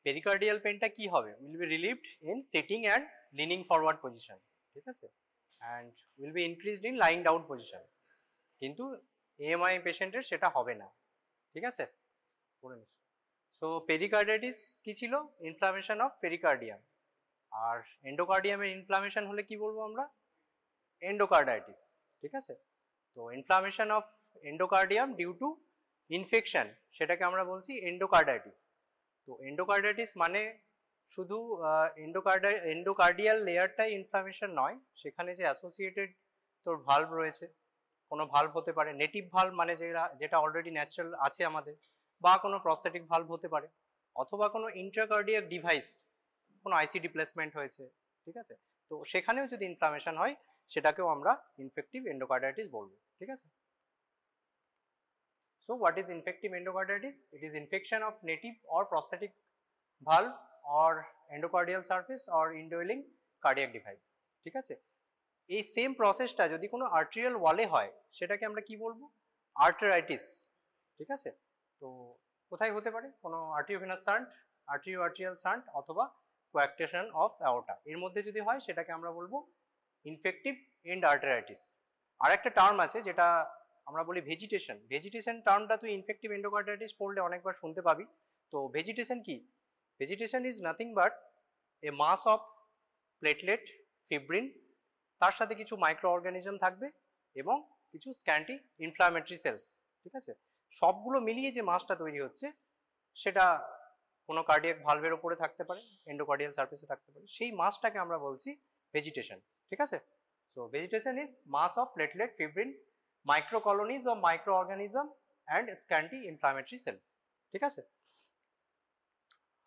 Pericardial পেনটা কি হবে, will be relieved in sitting and leaning forward position, ঠিক আছে, and will be increased in lying down position, কিন্তু AMI পেশেন্টের সেটা হবে না, ঠিক আছে। সো পেরিকার্ডাইটিস কি ছিল, ইনফ্লামেশন অফ পেরিকার্ডিয়াম, আর এন্ডোকার্ডিয়ামের ইনফ্লামেশন হলে কি বলবো আমরা, এন্ডোকার্ডাইটিস, ঠিক আছে। তো inflammation of endocardium due to infection, সেটাকে আমরা বলছি এন্ডোকার্ডাইটিস। তো এন্ডোকার্ডাইটিস মানে শুধু এন্ডোকার্ডিয়াল লেয়ারটাই ইনফ্লামেশন নয়, সেখানে যে অ্যাসোসিয়েটেড তোর ভালভ রয়েছে, কোনো ভালভ হতে পারে নেটিভ ভালভ মানে যেটা অলরেডি ন্যাচারাল আছে আমাদের, বা কোনো প্রস্থেটিক ভালভ হতে পারে, অথবা কোনো ইন্ট্রাকার্ডিয়াক ডিভাইস, কোনো আইসিডি প্লেসমেন্ট হয়েছে, ঠিক আছে। তো সেখানেও যদি ইনফ্লামেশন হয় সেটাকেও আমরা ইনফেক্টিভ এন্ডোকার্ডাইটিস বলবো, ঠিক আছে। So what is infective endocarditis? It is infection of native or prosthetic valve or endocardial surface or indwelling cardiac device, ঠিক আছে। এই সেম প্রসেসটা যদি কোনো আর্টেরিয়াল ওয়ালে হয় সেটাকে আমরা কি বলবো, আর্টারাইটিস, ঠিক আছে। তো কোথায় হতে পারে, কোনো আর্টিরিওভেনাস শান্ট, আর্টিরিয়াল শান্ট অথবা কোয়াক্টেশন অফ অ্যাওর্টা, এর মধ্যে যদি হয় সেটাকে আমরা বলবো ইনফেক্টিভ এন্ড আর্টারাইটিস। আর একটা টার্ম আছে যেটা আমরা বলি ভেজিটেশন, ভেজিটেশন টার্মটা তুই ইনফেক্টিভ এন্ডোকার্ডাইটিস পড়লে অনেকবার শুনতে পাবি। তো ভেজিটেশন কি, vegetation is nothing but a mass of platelet fibrin, তার সাথে কিছু মাইক্রো অর্গানিজম থাকবে এবং কিছু স্ক্যান্টি ইনফ্লামেটরি সেলস, ঠিক আছে। সবগুলো মিলিয়ে যে মাসটা তৈরি হচ্ছে সেটা কোনো কার্ডিয়াক ভালভের ওপরে থাকতে পারে, এন্ডোকার্ডিয়াল সারফেসে থাকতে পারে, সেই মাসটাকে আমরা বলছি ভেজিটেশন, ঠিক আছে। So vegetation is mass of platelet fibrin, micro colonies of microorganism and scanty inflammatory cell, ঠিক আছে।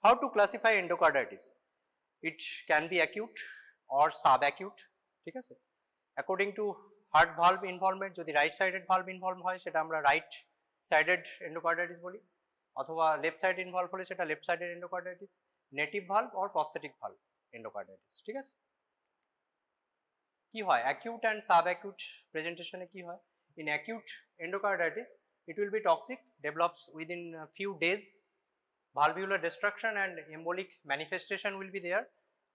How to classify endocarditis? It can be acute or subacute, ঠিক আছে। According to heart valve involvement, যদি right sided valve involved হয় সেটা আমরা right sided endocarditis বলি, অথবা left side involved হলে সেটা left sided endocarditis, native valve or prosthetic valve endocarditis, ঠিক আছে। কি হয় acute and subacute presentation এ কি হয়? In acute endocarditis, it will be toxic, develops within a few days, valvular destruction and embolic manifestation will be there,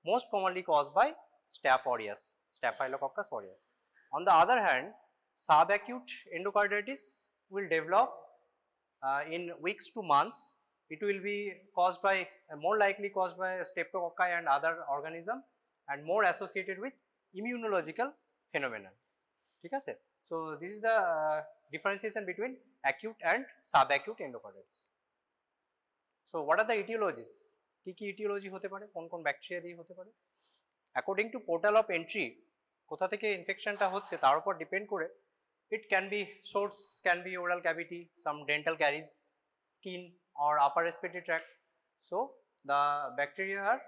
most commonly caused by Staph aureus, Staphylococcus aureus. On the other hand, subacute endocarditis will develop in weeks to months. It will be caused by, more likely caused by Streptococci and other organism, and more associated with immunological phenomena, ঠিক আছে। So this is the differentiation between acute and subacute endocarditis. So what are the etiologies? কি কি etiology হতে পারে, কোন কোন bacteria দিয়ে হতে পারে? According to portal of entry, কোথা থেকে ইনফেকশনটা হচ্ছে তার উপর ডিপেন্ড করে it can be source, can be oral cavity, some dental caries, skin or upper respiratory tract. So the bacteria are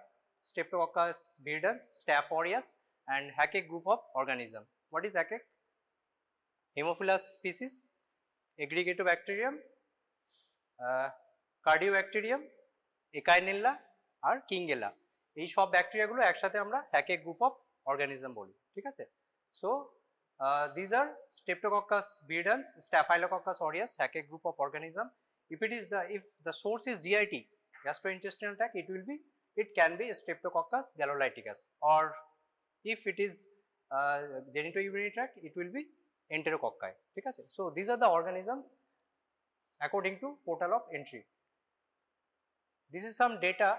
Streptococcus viridans, Staph aureus and Hackett group of organism. What is Hackett? Haemophilus species, Aggregatobacterium, Cardiobacterium, Echinella R Kingella, এই সব ব্যাকটেরিয়াগুলো একসাথে আমরা Hackett group of organism বলি, ঠিক আছে। So these are Streptococcus viridans, Staphylococcus aureus, Hackett group of organism. If the source is GIT, gastrointestinal tract, it can be Streptococcus galolyticus, or if it is genitourinary tract, it will be Enterococci, ঠিক আছে। So these are the organisms according to portal of entry. This is some data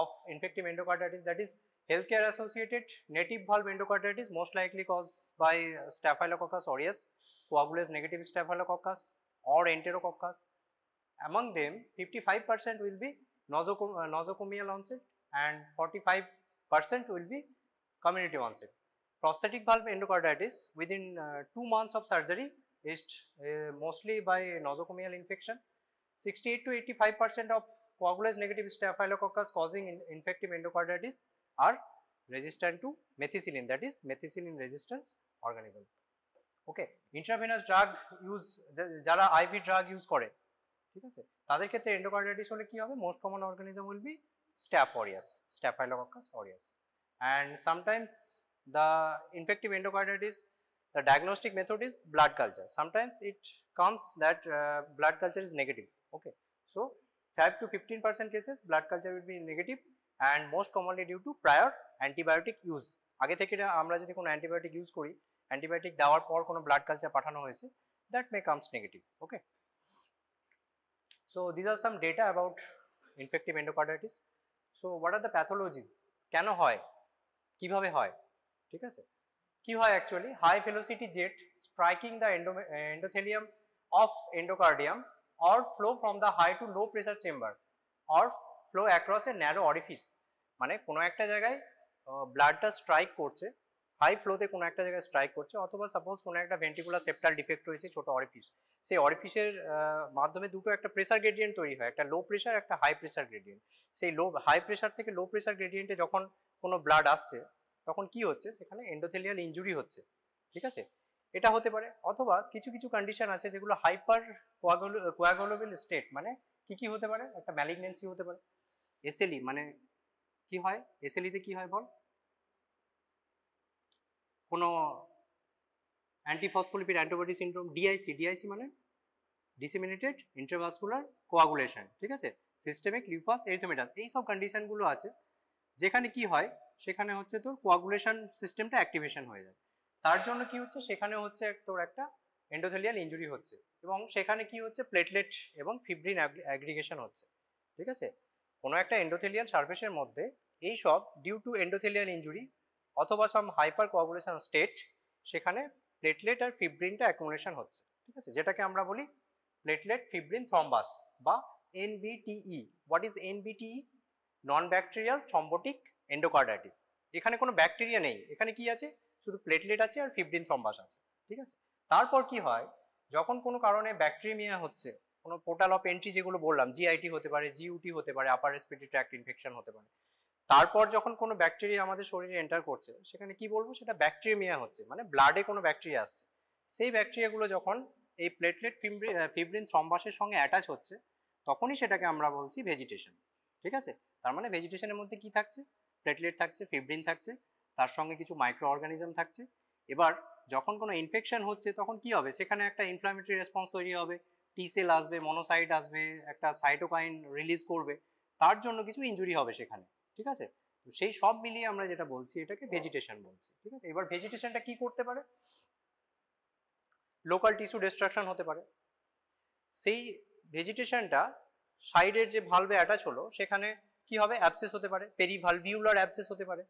of infective endocarditis, that is healthcare associated native valve endocarditis, most likely caused by Staphylococcus aureus, coagulase negative Staphylococcus or Enterococcus. Among them 55% will be nosocomial onset and 45% will be community onset. Prosthetic valve endocarditis within 2 months of surgery is mostly by nosocomial infection. 68 to 85% of coagulase negative Staphylococcus causing infective endocarditis are resistant to methicillin, that is methicillin resistance organism. Okay, intravenous drug use, যারা IV drug use করে, ঠিক আছে, তাদের ক্ষেত্রে endocarditis হলে কি হবে, most common organism will be Staph aureus, Staphylococcus aureus, and sometimes the infective endocarditis, the diagnostic method is blood culture. Sometimes it comes that blood culture is negative. Okay, so 5 to 15% cases blood culture will be negative and most commonly due to prior antibiotic use. আগে থেকে আমরা যদি কোনো antibiotic use করি, antibiotic দেওয়ার পর কোনো blood culture পাঠানো হয়েছে, that may comes negative. Okay, so these are some data about infective endocarditis. So what are the pathologies? কেন হয়, কিভাবে হয়, ঠিক আছে? কি হয় actually, high velocity jet striking the endothelium of endocardium or flow from the high to low pressure chamber or flow across a narrow orifice. মানে কোনো একটা জায়গায় ব্লাডটা স্ট্রাইক করছে, হাই ফ্লোতে কোনো একটা জায়গায় স্ট্রাইক করছে, অথবা সাপোজ কোনো একটা ভেন্ট্রিকুলার সেপ্টাল ডিফেক্ট রয়েছে ছোট অরিফিস, সেই অরিফিসের মাধ্যমে দুটো একটা প্রেসার গ্রেডিয়েন্ট তৈরি হয়, একটা লো প্রেসার একটা হাই প্রেসার গ্রেডিয়েন্ট। সেই হাই প্রেসার থেকে লো প্রেসার গ্রেডিয়েন্টে যখন কোনো ব্লাড আসছে তখন কি হচ্ছে, সেখানে এন্ডোথেলিয়াল ইনজুরি হচ্ছে, ঠিক আছে? এটা হতে পারে, অথবা কিছু কিছু কন্ডিশন আছে যেগুলো হাইপার কোয়াগুলেবল স্টেট, মানে কি হতে পারে, একটা ম্যালিগনেন্সি হতে পারে। এসএলই মানে কি হয়, এসএলইতে কি হয় বল, কোনো অ্যান্টিফসফোলিপিড অ্যান্টিবডি সিনড্রোম, ডিআইসি মানে ডিসেমিনেটেড ইন্ট্রাভাস্কুলার কোয়াগুলেশন, ঠিক আছে, সিস্টেমিক লিউপাস এরিথেমেটাস, এই সব কন্ডিশনগুলো আছে যেখানে কি হয়, সেখানে হচ্ছে তোর কোয়াগুলেশন সিস্টেমটা অ্যাক্টিভেশন হয়ে যায়। তার জন্য কি হচ্ছে, সেখানে হচ্ছে তোর একটা এন্ডোথেলিয়াল ইনজুরি হচ্ছে, এবং সেখানে কি হচ্ছে, প্লেটলেট এবং ফিব্রিন অ্যাগ্রিগেশন হচ্ছে, ঠিক আছে? কোনো একটা এন্ডোথেলিয়াল সারফেসের মধ্যে এই সব ডিউ টু এন্ডোথেলিয়াল ইনজুরি অথবা সাম হাইপার কোয়াগুলেশন স্টেট, সেখানে প্লেটলেট আর ফিব্রিনটা অ্যাকুমুলেশন হচ্ছে, ঠিক আছে, যেটাকে আমরা বলি প্লেটলেট ফিব্রিন থ্রম্বাস বা NBTE. What is NBTE? Non bacterial thrombotic endocarditis. এখানে কোনো ব্যাকটেরিয়া নেই, এখানে কি আছে, শুধু প্লেটলেট আছে আর ফিব্রিন থ্রম্বাস আছে, ঠিক আছে? তারপর কি হয়, যখন কোনো কারণে ব্যাকটেরিয়া হচ্ছে, কোনো পোর্টাল অফ এন্ট্রি যেগুলো বললাম, জিআইটি হতে পারে, জিইউটি হতে পারে, আপার রেসপিরেটরি ট্র্যাক্ট ইনফেকশন হতে পারে, তারপর যখন কোনো ব্যাকটেরিয়া আমাদের শরীরে এন্টার করছে, সেখানে কি বলবো, সেটা ব্যাকটেরিয়া হচ্ছে, মানে ব্লাডে কোনো ব্যাকটেরিয়া আসছে, সেই ব্যাকটেরিয়াগুলো যখন এই প্লেটলেট ফিব্রিন থ্রম্বাসের সঙ্গে অ্যাটাচ হচ্ছে, তখনই সেটাকে আমরা বলছি ভেজিটেশন, ঠিক আছে? তার মানে ভেজিটেশনের মধ্যে কি থাকছে, প্লেটলেট থাকছে, ফিব্রিন থাকছে, তার সঙ্গে কিছু মাইক্রো অর্গানিজম থাকছে। এবার যখন কোনো ইনফেকশন হচ্ছে তখন কি হবে, সেখানে একটা ইনফ্লামেটরি রেসপন্স তৈরি হবে, টি সেল আসবে, মনোসাইট আসবে, একটা সাইটোকাইন রিলিজ করবে, তার জন্য কিছু ইনজুরি হবে সেখানে, ঠিক আছে? তো সেই সব মিলিয়ে আমরা যেটা বলছি এটাকে ভেজিটেশন বলছি, ঠিক আছে? এবার ভেজিটেশনটা কি করতে পারে, লোকাল টিস্যু ডিস্ট্রাকশন হতে পারে, সেই ভেজিটেশনটা সাইডের যে ভালভে অ্যাটাচ হলো সেখানে কি হবে, অ্যাবসেস হতে পারে, পেরিভালভিউলার অ্যাবসেস হতে পারে,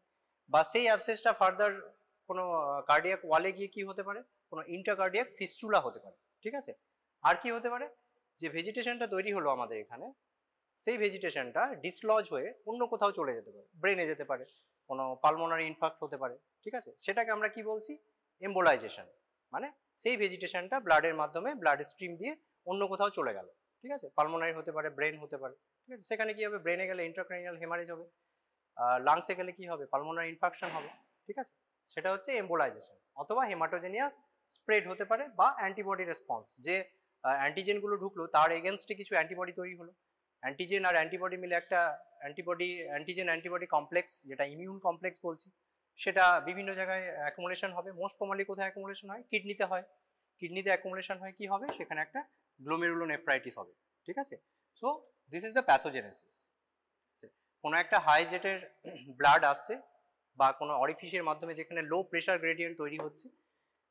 বা সেই অ্যাবসেসটা ফার্দার কোনো কার্ডিয়াক ওয়ালে গিয়ে কি হতে পারে, কোনো ইন্টারকার্ডিয়াক ফিস্চুলা হতে পারে, ঠিক আছে? আর কি হতে পারে, যে ভেজিটেশনটা তৈরি হলো আমাদের এখানে, সেই ভেজিটেশনটা ডিসলজ হয়ে অন্য কোথাও চলে যেতে পারে, ব্রেনে যেতে পারে, কোনো পালমোনারি ইনফাক্ট হতে পারে, ঠিক আছে? সেটাকে আমরা কি বলছি, এম্বোলাইজেশন, মানে সেই ভেজিটেশনটা ব্লাডের মাধ্যমে ব্লাড স্ট্রিম দিয়ে অন্য কোথাও চলে গেল, ঠিক আছে? পালমোনারি হতে পারে, ব্রেন হতে পারে, ঠিক আছে? সেখানে কি হবে, ব্রেনে গেলে ইন্ট্রাক্রেনিয়াল হেমারেজ হবে, লাংসে গেলে কি হবে, পালমোনারি ইনফেকশন হবে, ঠিক আছে? সেটা হচ্ছে এম্বোলাইজেশন। অথবা হেমাটোজেনিয়াস স্প্রেড হতে পারে, বা অ্যান্টিবডি রেসপন্স, যে অ্যান্টিজেনগুলো ঢুকলো তার এগেনস্টে কিছু অ্যান্টিবডি তৈরি হলো, অ্যান্টিজেন আর অ্যান্টিবডি মিলে একটা অ্যান্টিজেন অ্যান্টিবডি কমপ্লেক্স, যেটা ইমিউন কমপ্লেক্স বলছি, সেটা বিভিন্ন জায়গায় অ্যাকুমুলেশন হবে। মোস্ট কমনলি কোথায় অ্যাকুমুলেশন হয়, কিডনিতে হয়। কিডনিতে অ্যাকুমুলেশন হয়, কি হবে, সেখানে একটা গ্লোমেরুলোনেফ্রাইটিস হবে, ঠিক আছে? So this is the pathogenesis. কোনো একটা হাই জেটের ব্লাড আসছে বা কোনো অরিফিসের মাধ্যমে যেখানে লো প্রেশার গ্রেডিয়েন্ট তৈরি হচ্ছে,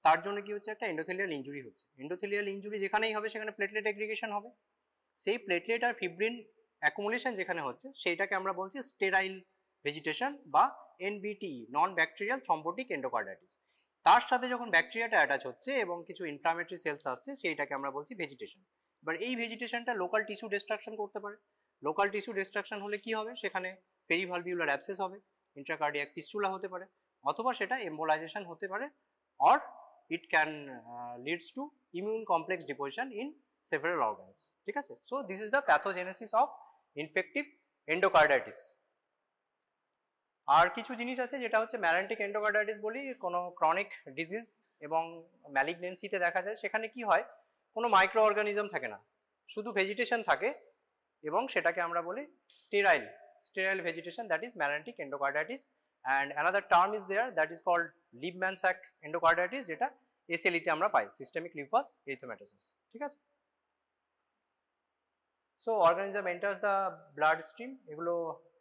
তার জন্য কি হচ্ছে, একটা এন্ডোথেলিয়াল ইনজুরি হচ্ছে। এন্ডোথেলিয়াল ইনজুরি যেখানেই হবে সেখানে প্লেটলেট এগ্রিগেশন হবে, সেই প্লেটলেট আর ফিব্রিন অ্যাকুমুলেশন যেখানে হচ্ছে সেইটাকে আমরা বলছি স্টেরাইল ভেজিটেশন বা এনবিটি, নন ব্যাকটেরিয়াল থ্রম্বোটিক এন্ডোকার্ডাইটিস। তার সাথে যখন ব্যাকটেরিয়াটা অ্যাটাচ হচ্ছে এবং কিছু ইনফ্লামেটরি সেলস আসছে, সেইটাকে আমরা বলছি ভেজিটেশন। এবার এই ভেজিটেশনটা লোকাল টিস্যু ডিস্ট্রাকশন করতে পারে। লোকাল টিস্যু ডিস্ট্রাকশন হলে কি হবে, সেখানে পেরিভালভিউলার অ্যাবসেস হবে, ইন্ট্রাকার্ডিয়াক ফিস্চুলা হতে পারে, অথবা সেটা এম্বোলাইজেশন হতে পারে, or it can leads to immune complex deposition in several organs, ঠিক আছে? So this is the pathogenesis of infective endocarditis. আর কিছু জিনিস আছে যেটা হচ্ছে ম্যালেন্টিক এন্ডোকার্ডাইটিস বলি, কোনো ক্রনিক ডিজিজ এবং ম্যালিগনেন্সিতে দেখা যায়। সেখানে কি হয়, কোনো মাইক্রো অর্গানিজম থাকে না, শুধু ভেজিটেশন থাকে, এবং সেটাকে আমরা বলি sterile vegetation, that is melantic endocarditis. And another term is there, that is called Liebman-Sack endocarditis, যেটা SLE তে আমরা পাই, systemic lupus erythematosus, ঠিক আছে? So organism enters the bloodstream, এগুলো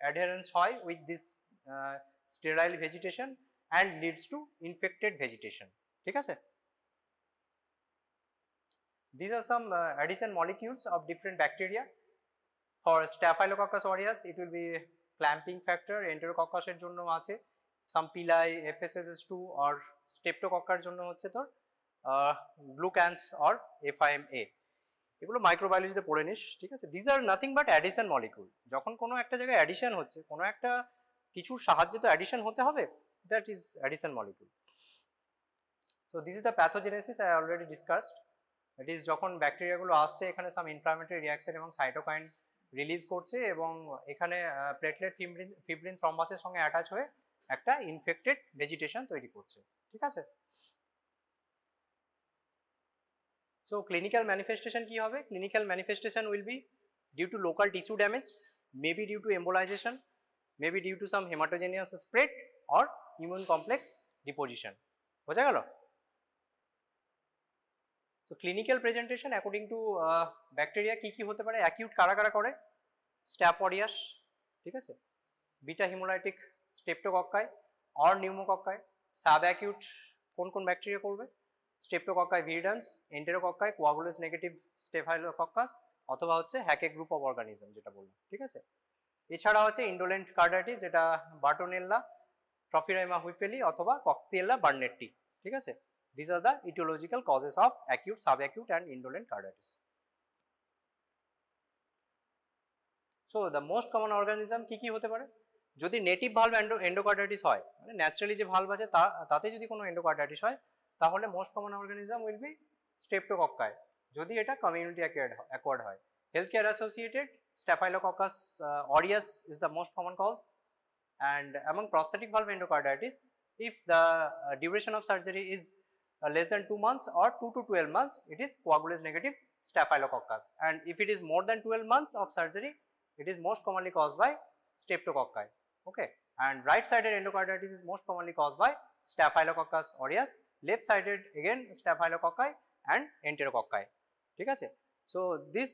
adherence হয় with this sterile vegetation and leads to infected vegetation, ঠিক আছে? These are some addition molecules of different bacteria. For Staphylococcus aureus it will be clamping factor, Enterococcus এর জন্য আছে some pili, FSSS2 or Streptococcus জন্য হচ্ছে তোর glucans or FIMA, এগুলো মাইক্রোবায়োলজিতে পড়ে নিস, ঠিক আছে? This are nothing but addition molecule. যখন কোনো একটা জায়গায় অ্যাডিশন হচ্ছে, কোনো একটা কিছুর সাহায্যে তো অ্যাডিশন হতে হবে, that is addition molecule. So this is the pathogenesis I already discussed. It is যখন ব্যাকটেরিয়াগুলো আসছে এখানে সাম ইনফ্লামেটরি রিয়াকশন এবং সাইটোকাইন রিলিজ করছে এবং এখানে প্লেটলেট ফিব্রিন থ্রম্বাসের সঙ্গে অ্যাটাচ হয়ে একটা ইনফেক্টেড ভেজিটেশন তৈরি করছে, ঠিক আছে? So clinical manifestation কি হবে? Clinical manifestation will be due to local tissue damage, maybe due to embolization, maybe due to some hematogenous spread or immune complex deposition. বোঝা গেল? So clinical presentation according to bacteria কি হতে পারে? Acute কারা কারা করে? Staph aureus, ঠিক আছে? Beta hemolytic streptococci or pneumococci. Subacute কোন ব্যাকটেরিয়া করবে? Streptococci viridans, Enterococci, coagulase negative Staphylococcus অথবা হচ্ছে হ্যাকে গ্রুপ অফ অর্গানিজম যেটা বললাম, ঠিক আছে? এছাড়া হচ্ছে ইন্ডোলেন্ট কার্ডাইটিস যেটা বার্টোনেল্লা, ট্রফিরাইমা হুইফেলি অথবা কক্সিয়েলা বার্নেট্টি, ঠিক আছে? These are the etiological causes of acute, subacute and indolent carditis. So the most common organism কি হতে পারে? যদি নেটিভ ভালভ এন্ডোকার্ডাইটিস হয়, মানে ন্যাচারালি যে ভালভ আছে তাতে যদি কোনো এন্ডোকার্ডাইটিস হয় তাহলে most common organism will be streptococci, যদি এটা কমিউনিটি অ্যাকোয়ার্ড হয়। Health care associated staphylococcus aureus is the most common cause, and among prosthetic valve endocarditis, if the duration of surgery is less than 2 months or 2 to 12 months, it is coagulase negative Staphylococcus, and if it is more than 12 months of surgery, it is most commonly caused by Streptococci. Okay, and right-sided endocarditis is most commonly caused by Staphylococcus aureus, left-sided again Staphylococci and Enterococci, ঠিক আছে? So this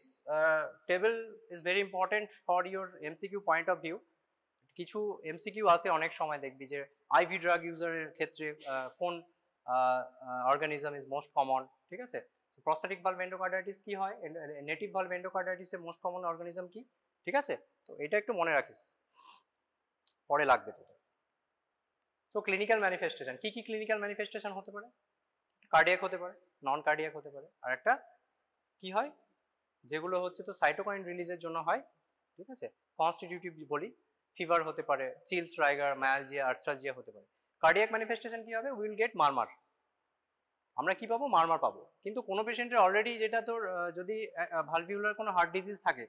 table is very important for your MCQ point of view. কিছু MCQ আছে অনেক সময় দেখবি যে ivy drug ইউজারের ক্ষেত্রে কোন অর্গানিজম ইজ মোস্ট কমন, ঠিক আছে? প্রস্থাটিক ভালভ এন্ডোকার্ডাইটিস কি হয়, নেটিভ ভালভ এন্ডোকার্ডাইটিসের মোস্ট কমন অর্গানিজম কি, ঠিক আছে? তো এটা একটু মনে রাখিস, পরে লাগবে তো। সো ক্লিনিক্যাল ম্যানিফেস্টেশন কি ক্লিনিক্যাল ম্যানিফেস্টেশন হতে পারে? কার্ডিয়াক হতে পারে, নন কার্ডিয়াক হতে পারে, আর একটা কি হয় যেগুলো হচ্ছে তো সাইটোকাইন রিলিজের জন্য হয়, ঠিক আছে? কনস্টিটিউটিভ বলি, ফিভার হতে পারে, চিলস, রাইগার, মায়ালজিয়া, আর্থ্রালজিয়া হতে পারে। কার্ডিয়াক ম্যানিফেস্টেশন কি হবে? উইল গেট মারমার, আমরা কি পাবো? মারমার পাবো। কিন্তু কোনো পেশেন্টের অলরেডি যেটা তোর যদি ভালভিউলার কোনো হার্ট ডিজিজ থাকে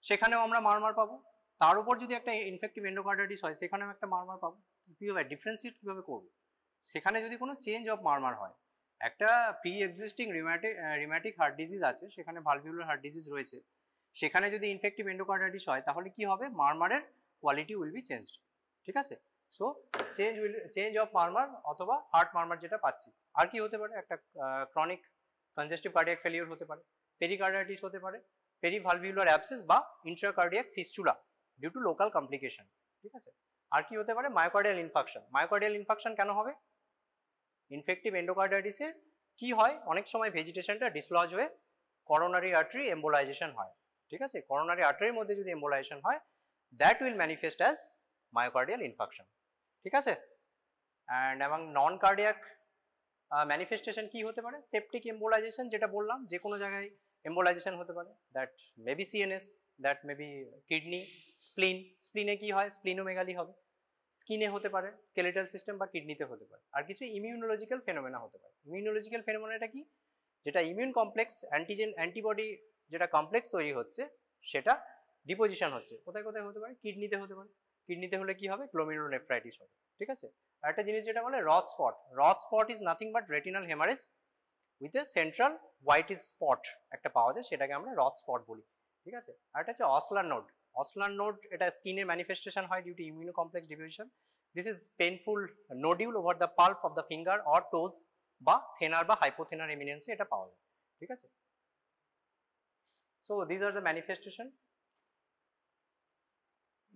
সেখানেও আমরা মারমার পাবো, তার উপর যদি একটা ইনফেক্টিভ এন্ডোকার্ডাইটিস হয় সেখানেও একটা মারমার পাবো। কীভাবে ডিফারেন্সিয়েট কীভাবে করবো? সেখানে যদি কোনো চেঞ্জ অফ মারমার হয়, একটা প্রি এক্সিস্টিং রিম্যাটিক হার্ট ডিজিজ আছে, সেখানে ভালভিউলার হার্ট ডিজিজ রয়েছে, সেখানে যদি ইনফেক্টিভ এন্ডোকার্ডাইটিস হয় তাহলে কি হবে? মারমারের কোয়ালিটি উইল বি চেঞ্জড, ঠিক আছে? সো চেঞ্জ অফ মারমার অথবা হার্ট মারমার যেটা পাচ্ছি। আর কি হতে পারে? একটা ক্রনিক কনজেস্টিভ কার্ডিয়াক ফেলিওর হতে পারে, পেরিকার্ডাইটিস হতে পারে, পেরিভালভিউলার অ্যাবসেস বা intracardiac fistula due to local complication, ঠিক আছে? আর কি হতে পারে? Myocardial infarction. মায়োকার্ডিয়াল ইনফাকশন কেন হবে? ইনফেক্টিভ এন্ডোকার্ডাইটিসে কি হয়? অনেক সময় ভেজিটেশনটা ডিসলজ হয়ে করোনারি আর্টারি এম্বোলাইজেশন হয়, ঠিক আছে? করোনারি আর্টারির মধ্যে যদি এম্বোলাইজেশন হয়, that will manifest as myocardial infarction, ঠিক আছে? অ্যান্ড এবং নন কার্ডিয়াক ম্যানিফেস্টেশন কি হতে পারে? সেপটিক এম্বোলাইজেশন, যেটা বললাম যে কোনো জায়গায় এম্বোলাইজেশন হতে পারে, that maybe CNS, that maybe kidney, স্প্লিনে কি হয়? স্প্লিনোমেগালি হবে, স্কিনে হতে পারে, স্কেলেটাল সিস্টেম বা কিডনিতে হতে পারে। আর কিছু ইমিউনোলজিক্যাল ফেনোমেনা হতে পারে। ইমিউনোলজিক্যাল ফেনোমেনাটা কি? যেটা ইমিউন কমপ্লেক্স অ্যান্টিবডি যেটা কমপ্লেক্স তৈরি হচ্ছে সেটা ডিপোজিশন হচ্ছে। কোথায় কোথায় হতে পারে? কিডনিতে হতে পারে। কিডনিতে হলে কি হবে? গ্লোমেরুলোনেফ্রাইটিস হবে, ঠিক আছে? আর একটা জিনিস যেটা বলে রথ spot is nothing but retinal haemorrhage with a central whitish spot একটা পাওয়া যায়, সেটাকে আমরা রথ স্পট বলি, ঠিক আছে? আর এটা হচ্ছে অসলার নোড, এটা স্কিনের ম্যানিফেস্টেশন হয় due to immuno complex division. This is painful nodule over the pulp of the finger or toes বা থেনার বা হাইপোথেনার এমিনেন্সে এটা পাওয়া যায়, ঠিক আছে? So these are the manifestation.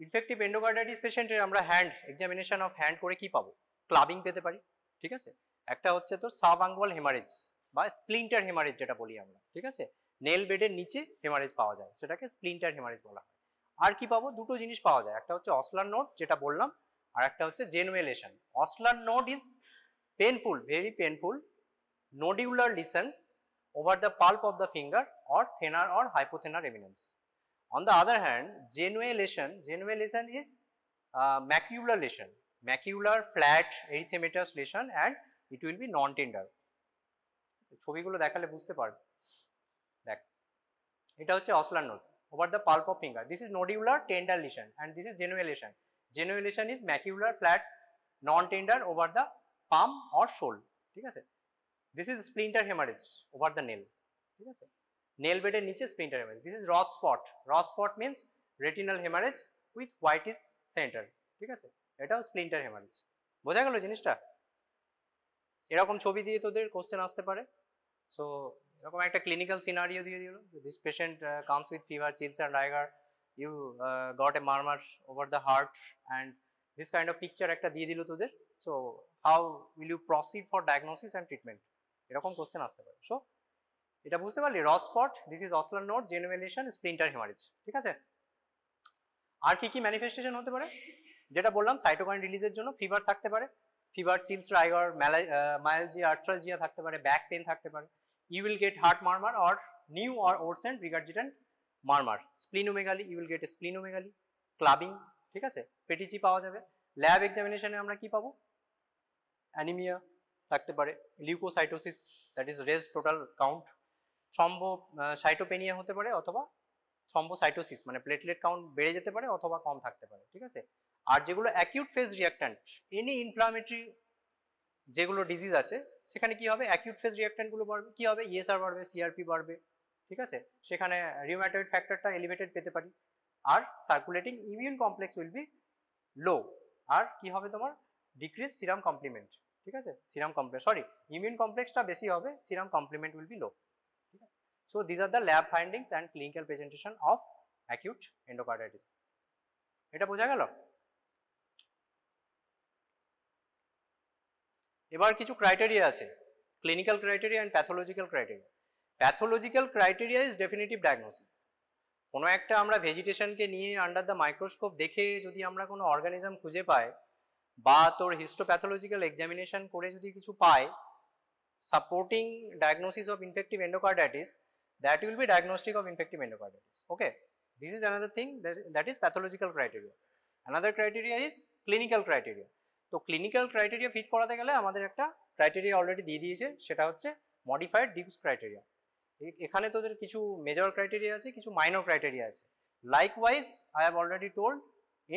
Infective endocarditis পেশেন্টের আমরা হ্যান্ড এক্সামিনেশন অফ হ্যান্ড করে কি পাবো, ক্লাবিং পেতে পারি, ঠিক আছে। একটা হচ্ছে তো সাবআঙ্গুয়াল হেমারেজ বা স্প্লিন্টার হেমারেজ যেটা বলি আমরা, ঠিক আছে, নেল বেডের নিচে হেমারেজ পাওয়া যায়, সেটাকে স্প্লিন্টার হেমারেজ বলা হয়। আর কি পাবো, দুটো জিনিস পাওয়া যায়, একটা হচ্ছে অসলার নোড যেটা বললাম, আর একটা হচ্ছে janeway lesion. Osler node is painful, very painful, nodular lesion over the pulp of the finger or thenar or hypothenar eminence. On the other hand, genuelation is macular lesion, macular flat erythematous lesion, and it will be non-tender. ছবিগুলো দেখালে বুঝতে পারবে। দেখ, এটা হচ্ছে অসলার node over the pulp of finger. This is nodular tender lesion and this is genuelation. Genuelation is macular flat non-tender over the palm or sole, ঠিক আছে। This is splinter hemorrhage over the nail, ঠিক আছে, nail bed এর নিচে splinter hemorrhage. This is rod spot. Rod spot means retinal hemorrhage with whitish center, ঠিক আছে, এটাও splinter hemorrhage। বোঝা গেল জিনিসটা? এরকম ছবি দিয়ে তোদের কোশ্চেন আসতে পারে। সো এরকম একটা ক্লিনিক্যাল সিনারিও দিয়ে দিল, this patient comes with fever, chills and rigor, you got a murmur over the heart and this kind of picture একটা দিয়ে দিল তোদের। So how will you proceed for diagnosis and treatment, এরকম question আসতে পারে। সো এটা বুঝতে পারলি, Roth spot, this is Osler node, janeway lesion, splinter haemorrhage, ঠিক আছে। আর কি কি ম্যানিফেস্টেশন হতে পারে, যেটা বললাম, সাইটোকাইন রিলিজের জন্য ফিভার থাকতে পারে, ফিভার, চিলস, রাইগার, মায়ালজিয়া, আর্থ্রালজিয়া থাকতে পারে, ব্যাক পেন থাকতে পারে, you will get heart murmur or new or worsened regurgitant murmur, splenomegaly, you will get a splenomegaly, clubbing, ঠিক আছে, পেটিচি পাওয়া যাবে। ল্যাব এক্সামিনেশনে আমরা কি পাবো, অ্যানিমিয়া থাকতে পারে, leukocytosis, that is raise total count, cytopenia হতে পারে অথবা থ্রম্বোসাইটোসিস মানে প্লেটলেট কাউন্ট বেড়ে যেতে পারে অথবা কম থাকতে পারে, ঠিক আছে। আর যেগুলো acute phase reactant, any inflammatory যেগুলো ডিজিজ আছে সেখানে কি হবে, অ্যাকিউট ফেজ রিঅ্যাক্ট্যান্টগুলো বাড়বে, কি হবে, ইএসআর বাড়বে, সিআরপি বাড়বে, ঠিক আছে, সেখানে রিউম্যাটয়েড ফ্যাক্টরটা এলিভেটেড পেতে পারি, আর circulating immune complex will be low, আর কি হবে তোমার, ডিক্রিজ সিরাম কমপ্লিমেন্ট, ঠিক আছে, সিরাম কমপ্লেক্স, সরি, ইমিউন কমপ্লেক্সটা বেশি হবে, serum complement will be low, ঠিক আছে। So this are the lab findings and clinical presentation of acute endocarditis. এটা বোঝা গেল? এবার কিছু ক্রাইটেরিয়া আছে, clinical criteria and pathological criteria. Pathological criteria is definitive diagnosis. কোনো একটা আমরা ভেজিটেশনকে নিয়ে আন্ডার দ্য মাইক্রোস্কোপ দেখে যদি আমরা কোনো অর্গানিজম খুঁজে পাই, বা তোর হিস্টোপ্যাথোলজিক্যাল এক্সামিনেশন করে যদি কিছু পাই supporting diagnosis of infective endocarditis, that will be diagnostic of infective endocarditis. Okay, this is another thing, that is pathological criteria. Another criteria is clinical criteria. তো ক্লিনিক্যাল ক্রাইটেরিয়া ফিট করাতে গেলে আমাদের একটা criteria already দিয়ে দিয়েছে, সেটা হচ্ছে modified dues criteria. এখানে তোদের কিছু মেজর ক্রাইটেরিয়া আছে, কিছু মাইনর ক্রাইটেরিয়া আছে। Likewise I have already told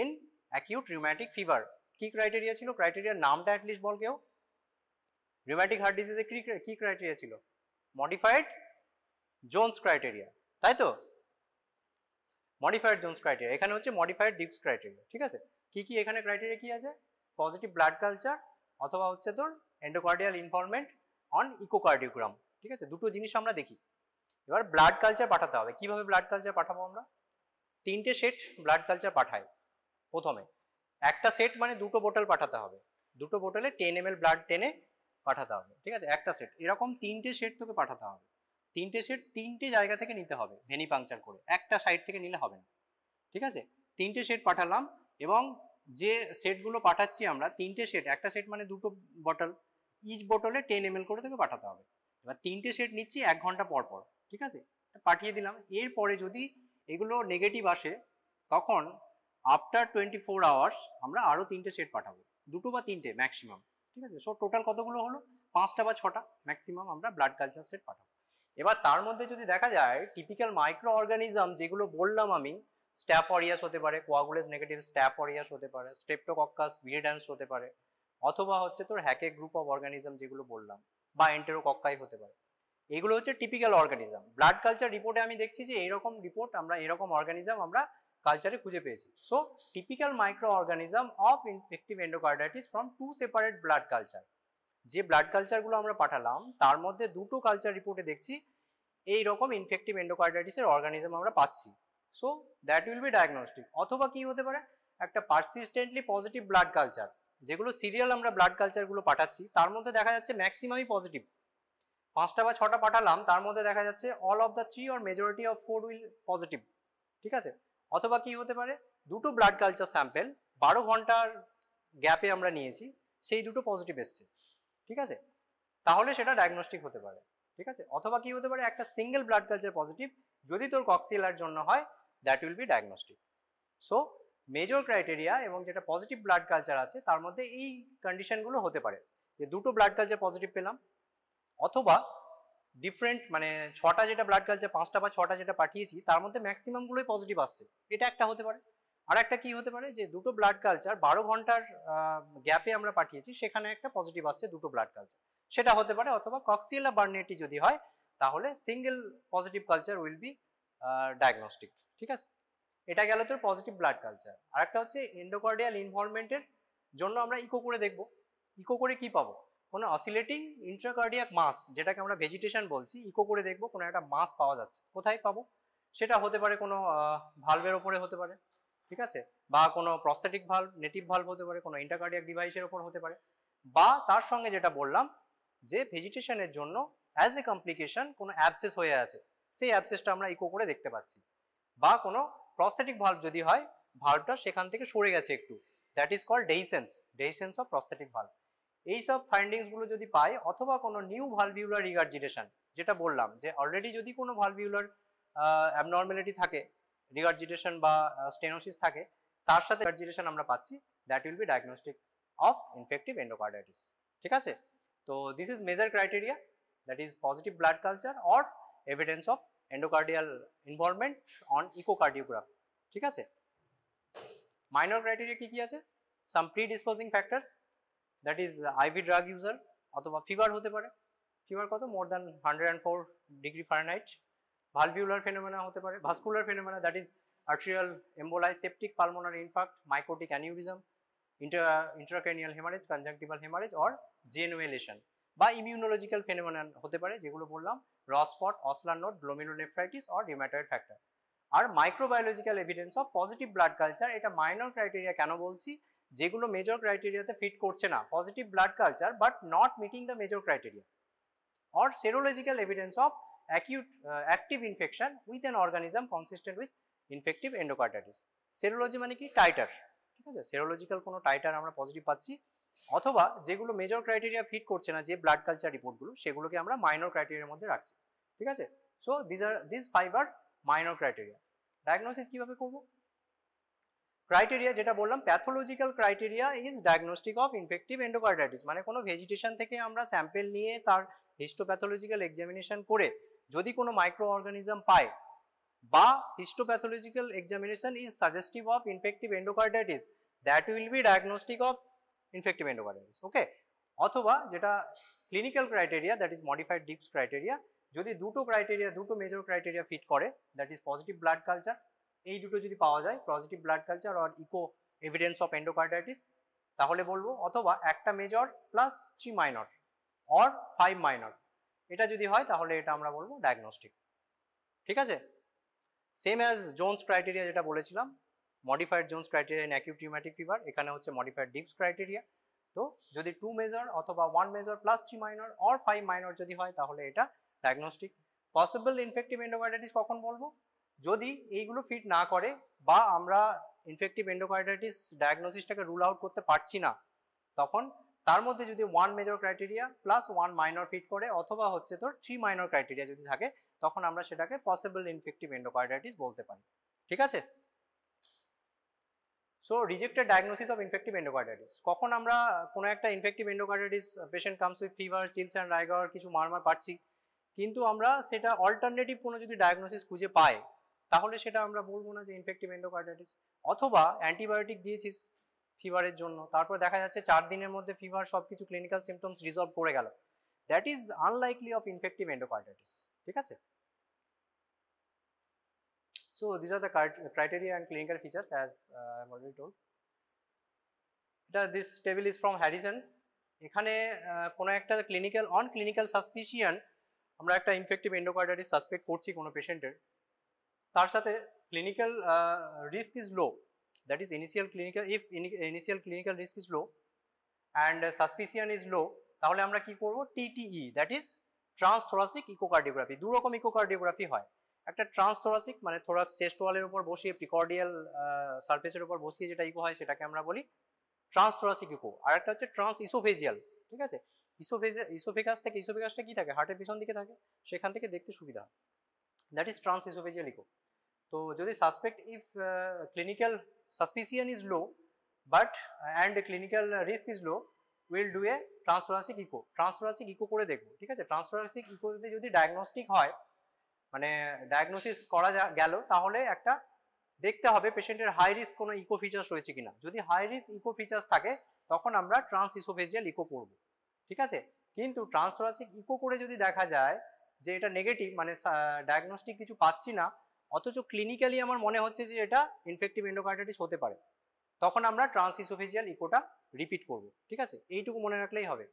in acute rheumatic fever কি ক্রাইটেরিয়া ছিল, ক্রাইটেরিয়ার নামটা অ্যাটলিস্ট বল কেউ। রিউম্যাটিক হার্ট ডিজিজে কি ক্রাইটেরিয়া ছিল, মডিফাইড জোন্স ক্রাইটেরিয়া, তাই তো, মডিফাইড জোন্স ক্রাইটেরিয়া, এখানে হচ্ছে মডিফাইড ডিউস ক্রাইটেরিয়া, ঠিক আছে। কি কি এখানে ক্রাইটেরিয়া কি আছে, পজিটিভ ব্লাড কালচার অথবা হচ্ছে তোর এন্ডোকার্ডিয়াল ইনভলভমেন্ট অন ইকোকার্ডিওগ্রাম, ঠিক আছে, দুটো জিনিস আমরা দেখি। এবার ব্লাড কালচার পাঠাতে হবে, কিভাবে ব্লাড কালচার পাঠাবো আমরা, 3টে সেট ব্লাড কালচার পাঠাই। প্রথমে একটা সেট মানে 2টো বোতল পাঠাতে হবে, 2টো বোতলে 10 ml ব্লাড টেনে পাঠাতে হবে, ঠিক আছে, একটা সেট, এরকম 3টে সেট তোকে পাঠাতে হবে। 3টে সেট 3টে জায়গা থেকে নিতে হবে, ভেনি পাংচার করে, একটা সাইড থেকে নিলে হবে না, ঠিক আছে। 3টে সেট পাঠালাম, এবং যে সেটগুলো পাঠাচ্ছি আমরা 3টে সেট, একটা সেট মানে 2টো বোতল, ইচ বোতলে 10 ml করে তোকে পাঠাতে হবে। এবার 3টে সেট নিচ্ছি 1 ঘন্টা পর পর, ঠিক আছে, পাঠিয়ে দিলাম। এরপরে যদি এগুলো নেগেটিভ আসে তখন আফটার 24 আওয়ার্স আমরা আরও 3টে সেট পাঠাবো, 2টো বা 3টে ম্যাক্সিমাম, ঠিক আছে। সো টোটাল কতগুলো হলো, 5টা বা 6টা ম্যাক্সিমাম আমরা ব্লাড কালচার সেট পাঠাবো। এবার তার মধ্যে যদি দেখা যায় টিপিক্যাল মাইক্রো অর্গানিজম যেগুলো বললাম আমি, স্ট্যাফ অরিয়াস হতে পারে, কোয়াগুলেজ নেগেটিভ স্ট্যাফ অরিয়াস হতে পারে, স্ট্রেপ্টোকক্কাস ভিরিড্যান্স হতে পারে, অথবা হচ্ছে তোর হ্যাকে গ্রুপ অফ অর্গানিজম যেগুলো বললাম, বা এন্টেরোকক্কাই হতে পারে, এগুলো হচ্ছে টিপিক্যাল অর্গানিজম। ব্লাড কালচার রিপোর্টে আমি দেখছি যে এইরকম রিপোর্ট আমরা, এরকম অর্গানিজম আমরা কালচারে খুঁজে পেয়েছি। So typical micro organism of infective endocarditis from 2 separate blood culture. যে ব্লাড কালচারগুলো আমরা পাঠালাম তার মধ্যে 2টো কালচার রিপোর্টে দেখছি এই রকম ইনফেক্টিভ এন্ডোকার্ডাইটিসের অর্গানিজম আমরা পাচ্ছি। So that will be diagnostic. অথবা কি হতে পারে, একটা পারসিস্টেন্টলি পজিটিভ ব্লাড কালচার, যেগুলো সিরিয়াল আমরা ব্লাড কালচারগুলো পাঠাচ্ছি তার মধ্যে দেখা যাচ্ছে ম্যাক্সিমামই পজিটিভ, 5টা বা 6টা পাঠালাম তার মধ্যে দেখা যাচ্ছে all of the 3 or majority of 4 will positive, ঠিক আছে। অথবা কি হতে পারে, দুটো ব্লাড কালচার স্যাম্পেল 12 ঘন্টার গ্যাপে আমরা নিয়েছি, সেই দুটো পজিটিভ এসছে, ঠিক আছে, তাহলে সেটা ডায়াগনস্টিক হতে পারে, ঠিক আছে। অথবা কি হতে পারে, একটা সিঙ্গেল ব্লাড কালচার পজিটিভ যদি তোর কক্সিলার জন্য হয়, that will be diagnostic. So major criteria এবং যেটা পজিটিভ ব্লাড কালচার আছে তার মধ্যে এই কন্ডিশনগুলো হতে পারে, যে দুটো ব্লাড কালচার পজিটিভ পেলাম, অথবা ডিফারেন্ট মানে 6টা যেটা ব্লাড কালচার, 5টা বা 6টা যেটা পাঠিয়েছি তার মধ্যে ম্যাক্সিমাম গুলোই পজিটিভ আসছে, এটা একটা হতে পারে। আর একটা কি হতে পারে, যে দুটো ব্লাড কালচার 12 ঘন্টার গ্যাপে আমরা পাঠিয়েছি, সেখানে একটা পজিটিভ আসছে দুটো ব্লাড কালচার, সেটা হতে পারে। অথবা কক্সিলা বার্নেটি যদি হয় তাহলে single positive culture will be diagnostic, ঠিক আছে। এটা গেল তোর পজিটিভ ব্লাড কালচার। আর একটা হচ্ছে এন্ডোকার্ডিয়াল ইনভলভমেন্টের জন্য আমরা ইকো করে দেখব। ইকো করে কি পাবো, কোনো অসিলেটিং ইন্ট্রাকার্ডিয়াক মাস, যেটাকে আমরা ভেজিটেশন বলছি, ইকো করে দেখবো কোনো একটা মাস পাওয়া যাচ্ছে, কোথায় পাবো, সেটা হতে পারে কোনো ভালভের ওপরে হতে পারে, ঠিক আছে, বা কোনো প্রস্থেটিক ভালভ, নেটিভ ভালভ হতে পারে, কোনো ইন্টারকার্ডিয়াক ডিভাইসের ওপর হতে পারে, বা তার সঙ্গে যেটা বললাম যে ভেজিটেশনের জন্য অ্যাজ এ কমপ্লিকেশন কোনো অ্যাবসেস হয়ে আছে, সেই অ্যাবসেসটা আমরা ইকো করে দেখতে পাচ্ছি, বা কোনো প্রস্থেটিক ভালভ যদি হয়, ভালভটা সেখান থেকে সরে গেছে একটু, that is called dehiscence of prosthetic valve. এইসব ফাইন্ডিংস গুলো যদি পাই, অথবা কোনো নিউ ভালভিউলার রিগার্জিটেশন, যেটা বললাম যে অলরেডি যদি কোনো ভালভিউলার অ্যাবনর্মালিটি থাকে, রিগার্জিটেশন বা স্টেনোসিস থাকে, তার সাথে রিগার্জিটেশন আমরা পাচ্ছি, that will be diagnostic of infective endocarditis, ঠিক আছে। তো this is major criteria, that is positive blood culture or evidence of endocardial involvement on echocardiograph, ঠিক আছে। মাইনর ক্রাইটেরিয়া কি কি আছে, some predisposing factors, that is IV drug user, অথবা fever হতে পারে, ফিভার কত, more than 104 degree Fahrenheit, valvular phenomena হতে পারে, vascular phenomena, that is arterial emboli, septic pulmonary infarct, mycotic aneurysm, intracranial haemorrhage, conjunctival haemorrhage or janeway lesion, বা immunological phenomena হতে পারে, যেগুলো বললাম, Roth spot, Osler node, glomerulonephritis or rheumatoid factor. আর microbiological evidence of positive blood culture, এটা minor criteria কেন বলছি, যেগুলো মেজর ক্রাইটেরিয়াতে ফিট করছে না, positive blood culture but not meeting the major criteria, or serological evidence of active infection with an organism consistent with infective endocarditis. Serology মানে কি, titre, ঠিক আছে, সেরোলজিক্যাল কোনো টাইটার আমরা পজিটিভ পাচ্ছি, অথবা যেগুলো মেজর ক্রাইটেরিয়া ফিট করছে না, যে ব্লাড কালচার রিপোর্টগুলো, সেগুলোকে আমরা মাইনর ক্রাইটেরিয়ার মধ্যে রাখছি, ঠিক আছে। So this 5 are minor criteria. Diagnosis কিভাবে করব, ক্রাইটেরিয়া যেটা বললাম, pathological criteria is diagnostic of infective endocarditis, মানে কোনো ভেজিটেশন থেকে আমরা স্যাম্পেল নিয়ে তার হিস্টোপ্যাথোলজিক্যাল এক্সামিনেশন করে যদি কোনো মাইক্রো অর্গানিজম পাই, বা histopathological examination is suggestive of infective endocarditis, that will be diagnostic of infective endocarditis, okay. অথবা যেটা clinical criteria, that is modified Duke's criteria, যদি দুটো মেজর ক্রাইটেরিয়া ফিট করে, that is positive blood culture, এই দুটো যদি পাওয়া যায়, পজিটিভ ব্লাড কালচার আর ইকো এভিডেন্স অফ এন্ডোকার্ডাইটিস, তাহলে বলবো, অথবা একটা major plus 3 minor or 5 minor, এটা যদি হয় তাহলে এটা আমরা বলবো ডায়াগনস্টিক, ঠিক আছে। সেম অ্যাজ জোনস ক্রাইটেরিয়া যেটা বলেছিলাম, modified Jones criteria in acute rheumatic fever, এখানে হচ্ছে মডিফাইড ডিপস ক্রাইটেরিয়া। তো যদি 2 মেজর অথবা 1 major plus 3 minor or 5 minor যদি হয়, তাহলে এটা ডায়াগনস্টিক। পসিবল ইনফেক্টিভ এন্ডোকার্ডাইটিস কখন বলবো, যদি এইগুলো ফিট না করে, বা আমরা ইনফেক্টিভ এন্ডোকার্ডাইটিস ডায়াগনোসিসটাকে রুল আউট করতে পারছি না, তখন তার মধ্যে যদি 1 major criteria plus 1 minor fit করে, অথবা হচ্ছে তোর 3 মাইনর ক্রাইটেরিয়া যদি থাকে, তখন আমরা সেটাকে পসিবল ইনফেক্টিভ এন্ডোকার্ডাইটিস বলতে পারি, ঠিক আছে। So rejected diagnosis of infective endocarditis, কখন আমরা কোনো একটা infective endocarditis patient comes with fever, chills and rigor, কিছু মারমার পাচ্ছি, কিন্তু আমরা সেটা অল্টারনেটিভ কোনো যদি ডায়াগনোসিস খুঁজে পাই, তাহলে সেটা আমরা বলবো না যে ইনফেক্টিভ এন্ডোকার্ডাইটিস। অথবা অ্যান্টিবায়োটিক দিয়েছিস ফিভারের জন্য, তারপর দেখা যাচ্ছে 4 দিনের মধ্যে ফিভার সবকিছু ক্লিনিক্যাল সিমটমস রিজলভ করে গেল, that is unlikely of infective endocarditis, ঠিক আছে। So these are the criteria and clinical features, as I have already told. This table is from Harrison. এখানে কোনো একটা ক্লিনিক্যাল সাসপিশন আমরা একটা ইনফেক্টিভ এন্ডোকার্ডাইটিস সাসপেক্ট করছি কোনো পেশেন্টের, তার সাথে clinical risk is low, that is initial clinical, if initial clinical risk is low and suspicion is low, তাহলে আমরা কি করব, TTE, that is transthoracic echocardiography. দু রকম ইকোকার্ডিওগ্রাফি হয়, একটা ট্রান্সথোরাসিক মানে থোরাক্স চেস্ট ওয়ালের উপর বসিয়ে প্রিকর্ডিয়াল সারফেসের উপর বসিয়ে যেটা ইকো হয় সেটাকে আমরা বলি ট্রান্সথোরাসিক ইকো, আর একটা হচ্ছে ট্রান্স ইসোফেজিয়াল। ঠিক আছে, ইসোফেগাস থেকে, ইসোফেগাসটা কি থাকে, হার্টের পিছন দিকে থাকে, সেখান থেকে দেখতে সুবিধা হয়, that is trans oesophageal echo. তো যদি suspect if clinical suspicion is low but and clinical risk is low, will do a transthoracic echo, transthoracic echo করে দেখবো। ঠিক আছে, ট্রান্সথোরাসিক ইকোতে যদি ডায়াগনস্টিক হয়, মানে ডায়াগনোসিস করা গেল, তাহলে একটা দেখতে হবে পেশেন্টের হাই রিস্ক কোনো ইকো ফিচার্স রয়েছে কিনা। যদি হাই রিস্ক ইকো ফিচার্স থাকে তখন আমরা ট্রান্স ইসোফেজিয়াল ইকো করব। ঠিক আছে, কিন্তু ট্রান্সথোরাসিক ইকো করে যদি দেখা যায় যে এটা নেগেটিভ, মানে ডায়াগনস্টিক কিছু পাচ্ছি না, অথচ ক্লিনিক্যালি আমার মনে হচ্ছে যে এটা ইনফেক্টিভ এন্ডোকার্ডাইটিস হতে পারে, তখন আমরা ট্রান্স ইসোফেজিয়াল ইকোটা রিপিট করব। ঠিক আছে, এইটুকু মনে রাখলেই হবে।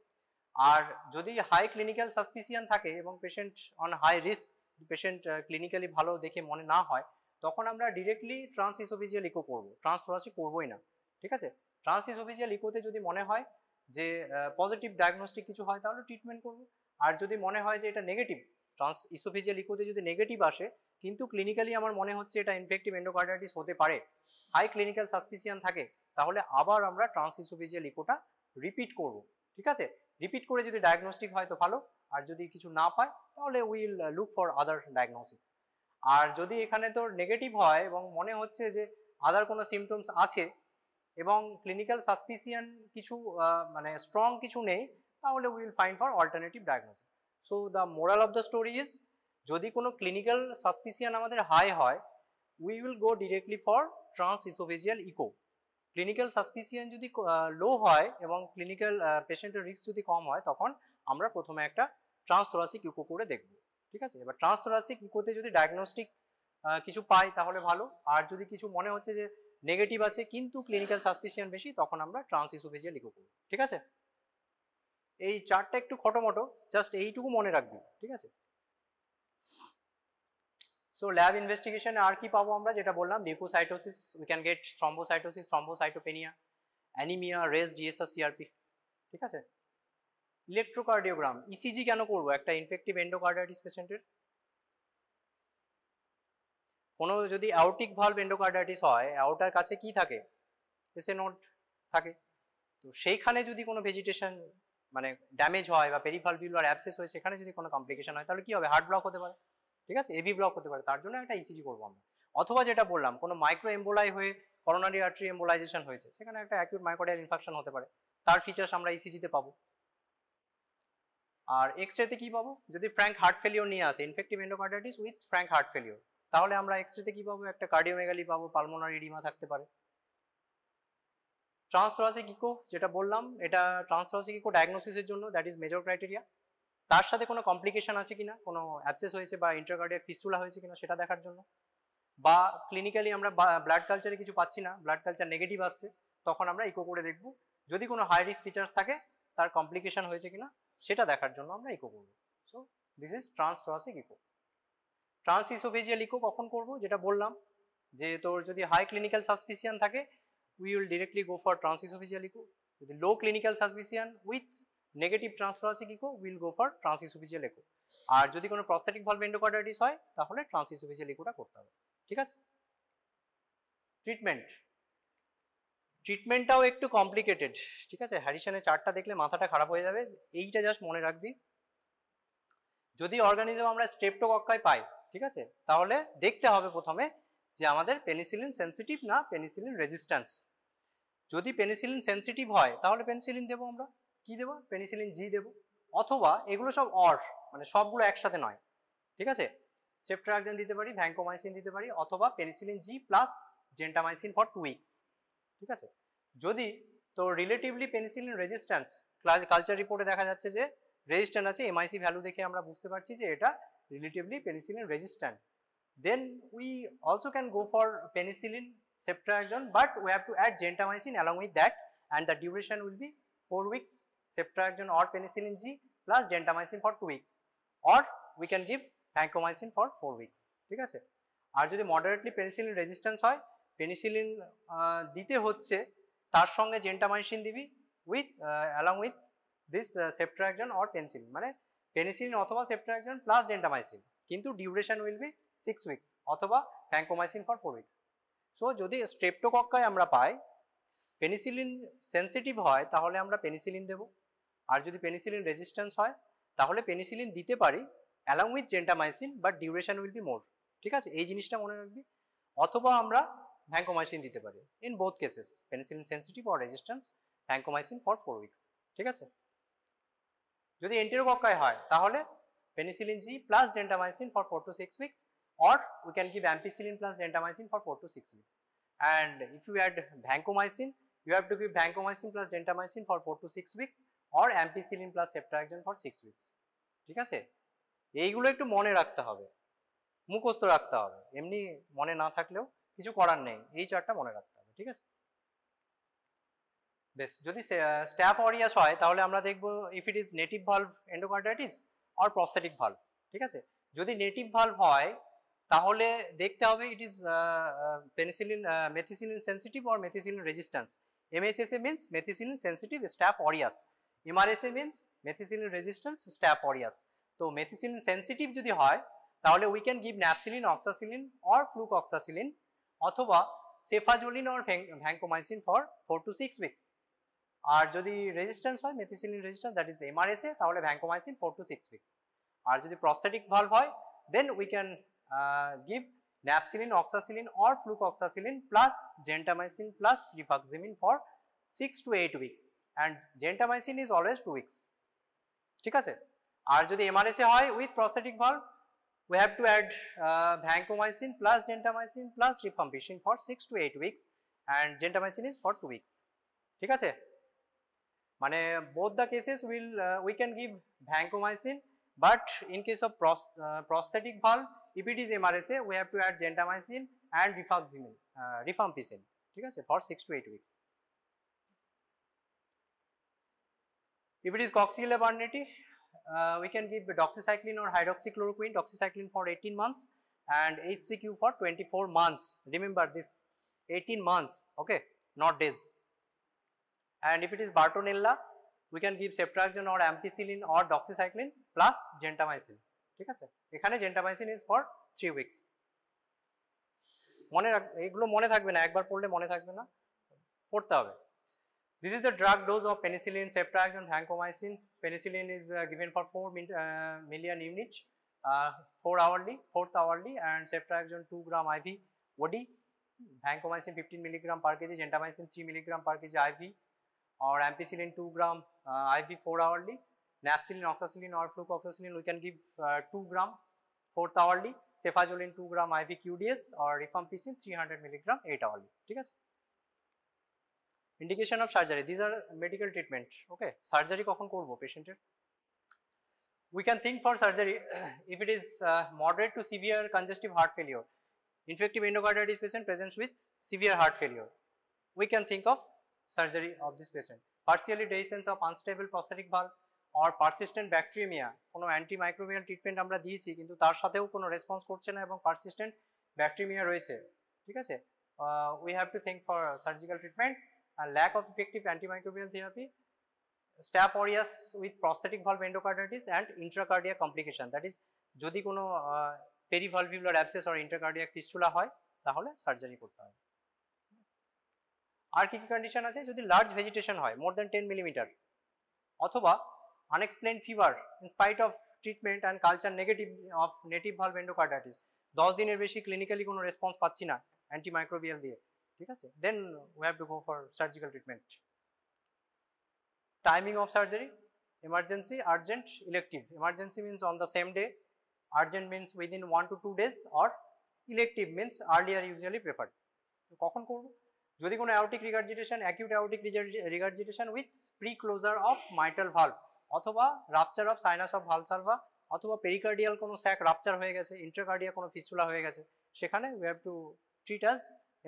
আর যদি হাই ক্লিনিক্যাল সাসপিসিয়ান থাকে এবং patient on high risk, patient clinically ভালো দেখে মনে না হয়, তখন আমরা ডিরেক্টলি ট্রান্স ইসোফেজিয়াল ইকো করব, ট্রান্সথোরাসিক করবোই না। ঠিক আছে, ট্রান্স ইসোফেজিয়াল ইকোতে যদি মনে হয় যে পজিটিভ ডায়াগনস্টিক কিছু হয় তাহলে ট্রিটমেন্ট করব, আর যদি মনে হয় যে এটা নেগেটিভ, ট্রান্স ইসোফেজিয়াল ইকোতে যদি নেগেটিভ আসে কিন্তু ক্লিনিক্যালি আমার মনে হচ্ছে এটা ইনফেক্টিভ এন্ডোকার্ডাইটিস হতে পারে, হাই ক্লিনিক্যাল সাসপিসিয়ান থাকে, তাহলে আবার আমরা ট্রান্স ইসোফেজিয়াল ইকোটা রিপিট করব। ঠিক আছে, রিপিট করে যদি ডায়াগনস্টিক হয় তো ভালো, আর যদি কিছু না পায় তাহলে will look for other diagnosis. আর যদি এখানে তোর নেগেটিভ হয় এবং মনে হচ্ছে যে আদার কোনো সিমটমস আছে এবং ক্লিনিক্যাল সাসপিসিয়ান কিছু মানে স্ট্রং কিছু নেই, তাহলে will find for alternative diagnosis. So the moral of the story is, যদি কোনো ক্লিনিক্যাল সাসপিসিয়ান আমাদের হাই হয়, we will go directly for trans oesophageal echo. Clinical suspicion যদি লো হয় এবং ক্লিনিক্যাল পেশেন্টের রিস্ক যদি কম হয়, তখন আমরা প্রথমে একটা ট্রান্সথোরাসিক ইকো করে দেখব। ঠিক আছে, এবার ট্রান্সথোরাসিক ইকোতে যদি ডায়াগনস্টিক কিছু পাই তাহলে ভালো, আর যদি কিছু মনে হচ্ছে যে নেগেটিভ আছে কিন্তু ক্লিনিক্যাল সাসপিসিয়ান বেশি, তখন আমরা ট্রান্স ইসোফেজিয়াল ইকো করব। ঠিক আছে, এই চারটা একটু খটোমটো, জাস্ট এইটুকু মনে রাখবি। ঠিক আছে, সো ল্যাব ইনভেস্টিগেশনে আর কি পাবো আমরা, যেটা বললাম, leukocytosis, we can get thrombocytosis, thrombocytopenia, anaemia, raised, ESR, CRP. ঠিক আছে, ইলেকট্রোকার্ডিওগ্রাম, ইসিজি কেন করব একটা ইনফেক্টিভ এন্ডোকার্ডাইটিস পেশেন্টের? কোনো যদি অ্যাওর্টিক ভালভ এন্ডোকার্ডাইটিস হয়, অ্যাওর্টার কাছে কি থাকে, এসএ নোড থাকে, তো সেইখানে যদি কোনো ভেজিটেশন মানে ড্যামেজ হয় বা পেরিভালভিউলার অ্যাবসেস হয়, সেখানে যদি কোনো কমপ্লিকেশন হয় তাহলে কি হবে, হার্ট ব্লক হতে পারে। ঠিক আছে, এভি ব্লক হতে পারে, তার জন্য একটা ইসিজি করবো আমরা। অথবা যেটা বললাম, কোনো মাইক্রো এম্বোলাই হয়ে করোনারি আর্টারি এম্বোলাইজেশন হয়েছে, সেখানে একটা অ্যাকিউট মাইকোর্ডিয়াল ইনফেকশন হতে পারে, তার ফিচার্স আমরা ইসিজিতে পাবো। আর এক্সরেতে কি পাবো, যদি ফ্র্যাঙ্ক হার্ট ফেলিওর নিয়ে আসে, infective endocarditis with frank heart failure, তাহলে আমরা এক্সরেতে কি পাবো, একটা কার্ডিওমেগালি পাবো, পালমোনারি এডিমা থাকতে পারে। ট্রান্সথোরাসিক ইকো যেটা বললাম, এটা ট্রান্সথোরাসিক ইকো ডায়াগনোসিসের জন্য, দ্যাট ইজ মেজর ক্রাইটেরিয়া। তার সাথে কোনো কমপ্লিকেশন আছে কিনা, কোনো অ্যাবসেস হয়েছে বা ইন্টারকার্ডিয়াক ফিস্টুলা হয়েছে কিনা সেটা দেখার জন্য, বা ক্লিনিক্যালি আমরা ব্লাড কালচারে কিছু পাচ্ছি না, ব্লাড কালচার নেগেটিভ আসছে, তখন আমরা ইকো করে দেখব। যদি কোনো হাই রিস্ক ফিচার্স থাকে, তার কমপ্লিকেশন হয়েছে কিনা সেটা দেখার জন্য আমরা ইকো করব। So this is transthoracic echo. Trans oesophageal echo কখন করব, যেটা বললাম যে তোর যদি হাই ক্লিনিক্যাল সাসপিসিয়ান থাকে, we will directly go for transesophageal echo. With low clinical suspicion with negative transthoracic echo, we will go for transesophageal echo. আর যদি কোনো প্রস্থেটিক ভালভ এন্ডোকার্ডাইটিস হয় তাহলে ট্রান্সএসোফেজিয়াল ইকোটা করতে হবে। ঠিক আছে, ট্রিটমেন্টটাও একটু কমপ্লিকেটেড। ঠিক আছে, হ্যারিসনের চার্টটা দেখলে মাথাটা খারাপ হয়ে যাবে, এইটা জাস্ট মনে রাখবি। যদি অর্গানিজম আমরা স্ট্রেপ্টোকক্কাই পাই, ঠিক আছে, তাহলে দেখতে হবে প্রথমে যে আমাদের পেনিসিলিন সেন্সিটিভ না পেনিসিলিন রেজিস্ট্যান্স। যদি পেনিসিলিন সেন্সিটিভ হয় তাহলে পেনিসিলিন দেবো, আমরা কি দেবো, পেনিসিলিন জি দেবো, অথবা এগুলো সব মানে সবগুলো একসাথে নয়। ঠিক আছে, সেফট্রাক্সন দিতে পারি, ভ্যাঙ্কোমাইসিন দিতে পারি, অথবা penicillin G plus gentamicin for 2 weeks. ঠিক আছে, যদি তো রিলেটিভলি পেনিসিলিন রেজিস্ট্যান্স কালচার রিপোর্টে দেখা যাচ্ছে যে রেজিস্ট্যান্ট আছে, এমআইসি ভ্যালু দেখে আমরা বুঝতে পারছি যে এটা relatively penicillin resistant, then we also can go for penicillin ceftriaxone, but we have to add gentamicin along with that, and the duration will be 4 weeks ceftriaxone or penicillin G plus gentamicin for 2 weeks, or we can give vancomycin for 4 weeks, ঠিক আছে। আর যদি moderately penicillin resistance হয়, penicillin দিতে হচ্ছে, তার সঙ্গে gentamicin দিবি with along with this ceftriaxone or penicillin, মানে পেনিসিলিন অথবা সেফট্রাকজন প্লাস জেন্টামাইসিন, কিন্তু ডিউরেশন উইল বি 6 উইকস, অথবা ভ্যাঙ্কোমাইসিন ফর 4 উইকস। সো যদি স্ট্রেপ্টোকক্কায় আমরা পাই পেনিসিলিন সেন্সিটিভ হয়, তাহলে আমরা পেনিসিলিন দেব। আর যদি পেনিসিলিন রেজিস্ট্যান্স হয়, তাহলে পেনিসিলিন দিতে পারি along with gentamicin, but duration will be more, ঠিক আছে, এই জিনিসটা মনে রাখবি। অথবা আমরা ভ্যাঙ্কোমাইসিন দিতে পারি, in both cases, penicillin sensitive or resistance, vancomycin for 4 weeks, ঠিক আছে। যদি এন্টেরোকক্কায় হয়, তাহলে penicillin G plus gentamicin for 4 to 6 weeks, or we can give ampicillin plus gentamicin for 4 to 6 weeks. And if you add vancomycin, you have to give vancomycin plus gentamicin for 4 to 6 weeks, or ampicillin plus ceftriaxone for 6 weeks, ঠিক আছে। এইগুলো একটু মনে রাখতে হবে, মুখস্থ রাখতে হবে, এমনি মনে না থাকলেও কিছু করার নেই, এই চারটা মনে রাখতে হবে, ঠিক আছে। বেশ, যদি স্ট্যাপ অরিয়াস হয়, তাহলে আমরা দেখব if it is native valve endocarditis or prosthetic valve, ঠিক আছে। যদি নেটিভ ভালভ হয়, তাহলে দেখতে হবে it is penicillin methicillin sensitive or methicillin resistance. MSSA means methicillin sensitive staph aureus, MRSA means methicillin resistance staph aureus। তো methicillin sensitive যদি হয়, তাহলে we can give napsilin, oxacillin or flucoxacillin, অথবা cefazolin or vancomycin for 4 to 6 weeks। আর যদি resistance হয়, methicillin resistance, that is MRSA, তাহলে vancomycin 4 to 6 weeks। আর যদি প্রস্থেটিক ভালভ হয়, then we can give napsilin, oxacillin or flucoxacillin plus gentamicin plus rifaximin for 6 to 8 weeks, and gentamicin is always 2 weeks, ঠিক আছে। আর যদি MRSA হয় with prosthetic valve, we have to add vancomycin plus gentamicin plus rifampicin for 6 to 8 weeks, and gentamicin is for 2 weeks, ঠিক আছে। মানে both the cases will we can give vancomycin, but in case of prosthetic valve, if it is MRSA, we have to add gentamicin and rifampicin, ঠিক আছে, for 6 to 8 weeks. If it is Coxiella burnetii, we can give doxycycline or hydroxychloroquine, doxycycline for 18 months and HCQ for 24 months. Remember this, 18 months, okay, not days. And if it is Bartonella, we can give ceftriaxone or ampicillin or doxycycline plus gentamicin, ঠিক আছে। এখানে gentamicin is for 3 weeks। মনে রাখ, এগুলো মনে থাকবে না, একবার পড়লে মনে থাকবে না, পড়তে হবে। This is the drug dose of penicillin, ceftriaxone, vancomycin. Penicillin is given for 4 million units, 4th hourly, and ceftriaxone 2 gram IV OD, vancomycin 15 milligram per kg, gentamicin 3 milligram per kg IV, or ampicillin 2 gram IV 4 hourly, napsilin, oxacillin or flucoxacillin we can give 2 gram 4th hourly, cefazolin 2 gram IV QDS, or rifampicin 300 milligram 8 hourly, ঠিক আছে। Indication of surgery, these are medical treatment, okay. Surgery কখন করব পেশেন্টের? We can think for surgery if it is moderate to severe congestive heart failure, infective endocarditis patient presents with severe heart failure, we can think of surgery of this patient. Partially dehiscence of unstable prosthetic valve or persistent bacteremia, কোনো antimicrobial treatment আমরা দিয়েছি কিন্তু তার সাথেও কোনো response করছে না এবং পারসিস্টেন্ট ব্যাকটেরিয়া রয়েছে, ঠিক আছে, we have to think for surgical treatment. And lack of effective antimicrobial therapy, staph aureus with prosthetic valve endocarditis and intracardiac complication, that is যদি কোনো perivalvular abscess or intracardiac fistula হয়, তাহলে surgery করতে হবে। আর কি কি কন্ডিশন আছে? যদি লার্জ ভেজিটেশন হয় more than 10 millimeter, অথবা unexplained fever in spite of treatment and culture negative of native valve endocarditis, 10 দিনের বেশি ক্লিনিক্যালি কোনো রেসপন্স পাচ্ছি না অ্যান্টিমাইক্রোবিয়াল দিয়ে, ঠিক আছে, then we have to go for surgical treatment. Timing of surgery, emergency, urgent, elective. Emergency means on the same day, urgent means within 1 to 2 days, or elective means earlier usually preferred. তো কখন করব? যদি কোনো aortic regurgitation, acute aortic regurgitation with pre-closure of mitral valve, অথবা rupture of sinus of valsalva, অথবা pericardial কোনো sac rupture হয়ে গেছে, intracardiac কোনো fistula হয়ে গেছে, সেখানে we have to treat as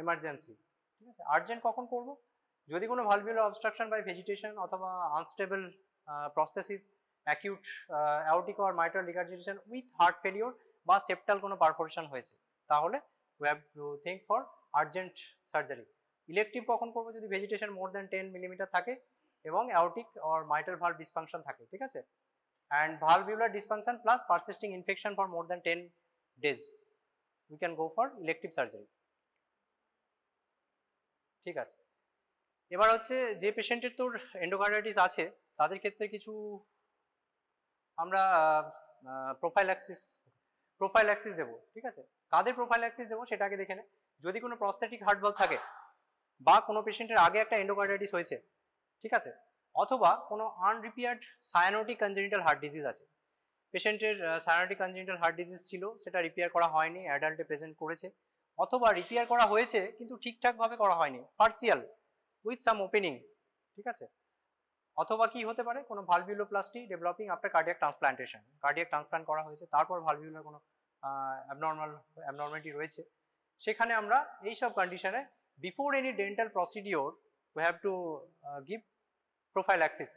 emergency, ঠিক আছে। আর্জেন্ট কখন করব? যদি কোনো ভালভুলার অবস্ট্রাকশন বাই ভেজিটেশন অথবা unstable prosthesis acute aortic or mitral regurgitation with heart failure বা সেপ্টাল কোনো পারফোরেশন হয়েছে, তাহলে we have to think for urgent surgery. Elective কখন করবো? যদি ভেজিটেশন মোর দ্যান 10 মিলিমিটার থাকে এবং aortic or mitral valve dysfunction থাকে, ঠিক আছে, and valvular dysfunction plus persisting infection for more than 10 days, we can go for elective surgery, ঠিক আছে। এবার হচ্ছে যে পেশেন্টের তোর এন্ডোকার্ডাইটিস আছে তাদের ক্ষেত্রে কিছু আমরা প্রোফাইল্যাক্সিস দেবো, ঠিক আছে। কাদের প্রোফাইল্যাক্সিস দেবো সেটা আগে দেখে নে। যদি কোনো প্রস্থেটিক হার্ট ভালভ থাকে বা কোনো পেশেন্টের আগে একটা এন্ডোকার্ডাইটিস হয়েছে, ঠিক আছে, অথবা কোনো আনরিপেয়ার্ড সায়ানোটিক কনজেনিটাল হার্ট ডিজিজ আছে, পেশেন্টের সায়ানোটিক কনজেনিটাল হার্ট ডিজিজ ছিল, সেটা রিপেয়ার করা হয়নি, অ্যাডাল্টে প্রেজেন্ট করেছে, অথবা রিপেয়ার করা হয়েছে কিন্তু ঠিকঠাকভাবে করা হয়নি, পার্সিয়াল উইথ সাম ওপেনিং, ঠিক আছে, অথবা কি হতে পারে কোনো valvuloplasty developing after cardiac transplantation, cardiac transplant করা হয়েছে তারপর ভালভিউলার কোনো অ্যাবনর্মালিটি রয়েছে, সেখানে আমরা এইসব কন্ডিশনে before any dental procedure we have to give prophylaxis,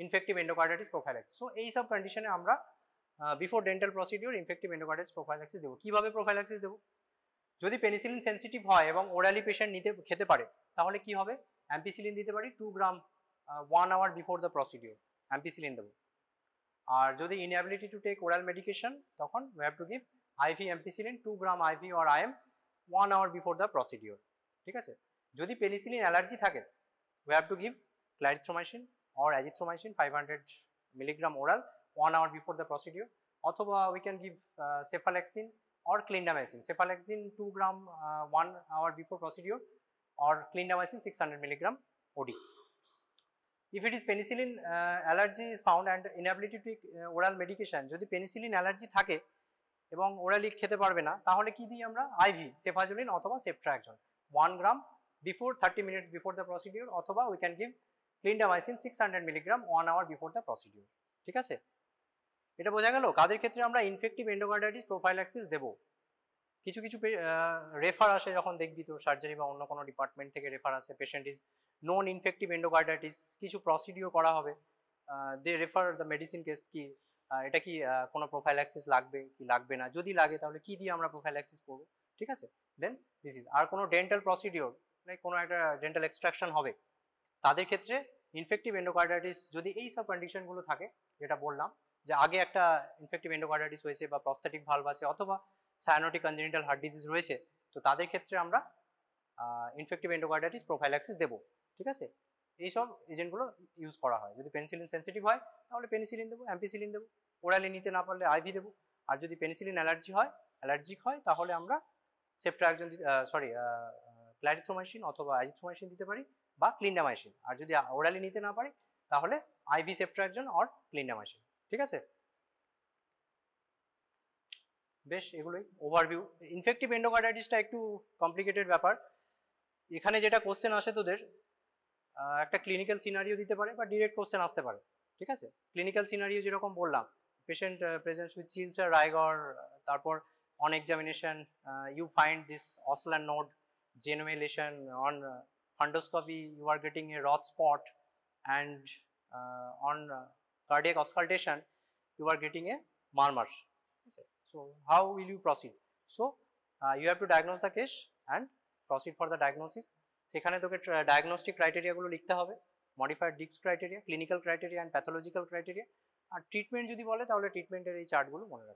infective endocarditis prophylaxis. So এই সব কন্ডিশনে আমরা before dental procedure infective endocarditis prophylaxis দেবো। কিভাবে প্রোফাইল্যাক্সিস দেবো? যদি পেনিসিলিন সেন্সিটিভ হয় এবং ওরালি পেশেন্ট খেতে পারে তাহলে কি হবে? অ্যাম্পিসিলিন দিতে পারি 2 gram 1 hour before the procedure, ampicillin দেবো। আর যদি inability to take oral medication তখন we have to give IV ampicillin 2 gram IV or IM 1 hour before the procedure, ঠিক আছে। যদি পেনিসিলিন অ্যালার্জি থাকে we have to give clarithromycin or azithromycin 500 milligram oral 1 hour before the procedure, অথবা we can give cephalexin or clindamycin, cephalaxin 2 gram 1 hour before procedure or clindamycin 600 milligram OD. If it is penicillin allergy is found and inability to take oral medication, যদি penicillin allergy থাকে এবং orally খেতে পারবে না তাহলে কি দিই আমরা? IV cefazolin অথবা ceftriaxone 1 gram before 30 minutes before the procedure, অথবা we can give clindamycin 600 milligram 1 hour before the procedure, ঠিক আছে। এটা বোঝা গেল কাদের ক্ষেত্রে আমরা ইনফেক্টিভ এন্ডোকার্ডাইটিস প্রোফাইল্যাক্সিস দেবো। কিছু কিছু রেফার আসে যখন দেখবি তোর সার্জারি বা অন্য কোনো ডিপার্টমেন্ট থেকে রেফার আসে, patient is non infective endocarditis, কিছু প্রসিডিওর করা হবে, দে রেফার দ্য মেডিসিন কেস কি এটা কি কোনো প্রোফাইল্যাক্সিস লাগবে কি লাগবে না, যদি লাগে তাহলে কি দিয়ে আমরা প্রোফাইল্যাক্সিস করবো, ঠিক আছে। দেন দিস ইজ আর কোনো ডেন্টাল প্রসিডিওর লাইক কোনো একটা ডেন্টাল এক্সট্রাকশন হবে তাদের ক্ষেত্রে ইনফেক্টিভ এন্ডোকার্ডাইটিস যদি এই সব কন্ডিশনগুলো থাকে যেটা বললাম, যে আগে একটা ইনফেক্টিভ এন্ডোকার্ডাইটিস হয়েছে বা প্রস্থেটিক ভালভ আছে অথবা সায়ানোটিক কনজেনিটাল হার্ট ডিজিজ রয়েছে, তো তাদের ক্ষেত্রে আমরা ইনফেক্টিভ এন্ডোকার্ডাইটিস প্রোফাইল্যাক্সিস দেবো, ঠিক আছে। এইসব এজেন্টগুলো ইউজ করা হয়। যদি পেনিসিলিন সেন্সিটিভ হয় তাহলে পেনিসিলিন দেবো, অ্যাম্পিসিলিন দেবো, ওরালি নিতে না পারলে আইভি দেবো, আর যদি পেনিসিলিন অ্যালার্জিক হয় তাহলে আমরা সেফট্রাক্সন ক্লারিথ্রোমাইসিন অথবা অ্যাজিথ্রোমাইসিন দিতে পারি বা ক্লিন্ডামাইসিন, আর যদি ওরালি নিতে না পারি তাহলে আইভি সেফট্রাক্সন অর ক্লিন্ডামাইসিন, ঠিক আছে। বেশ, এগুলোই ওভারভিউ। ইনফেক্টিভ এন্ডোকার্ডাইটিসটা একটু কমপ্লিকেটেড ব্যাপার। এখানে যেটা কোশ্চেন আসে তোদের একটা ক্লিনিক্যাল সিনারিও দিতে পারে বা ডিরেক্ট কোশ্চেন আসতে পারে, ঠিক আছে। ক্লিনিক্যাল সিনারিও যেরকম বললাম, patient presence with chills or rigor, তারপর on examination you find this Osler node genuination on fundoscopy you are getting a rod spot, and on cardiac auscultation you are getting a murmur. So how will you proceed? So you have to diagnose the case and proceed for the diagnosis. সেখানে তোকে diagnostic criteria গুলো লিখতে হবে, modified Duke's criteria, clinical criteria and pathological criteria, আর treatment যদি বলে তাহলে ট্রিটমেন্টের এই চার্টগুলো মনে রাখতে হবে।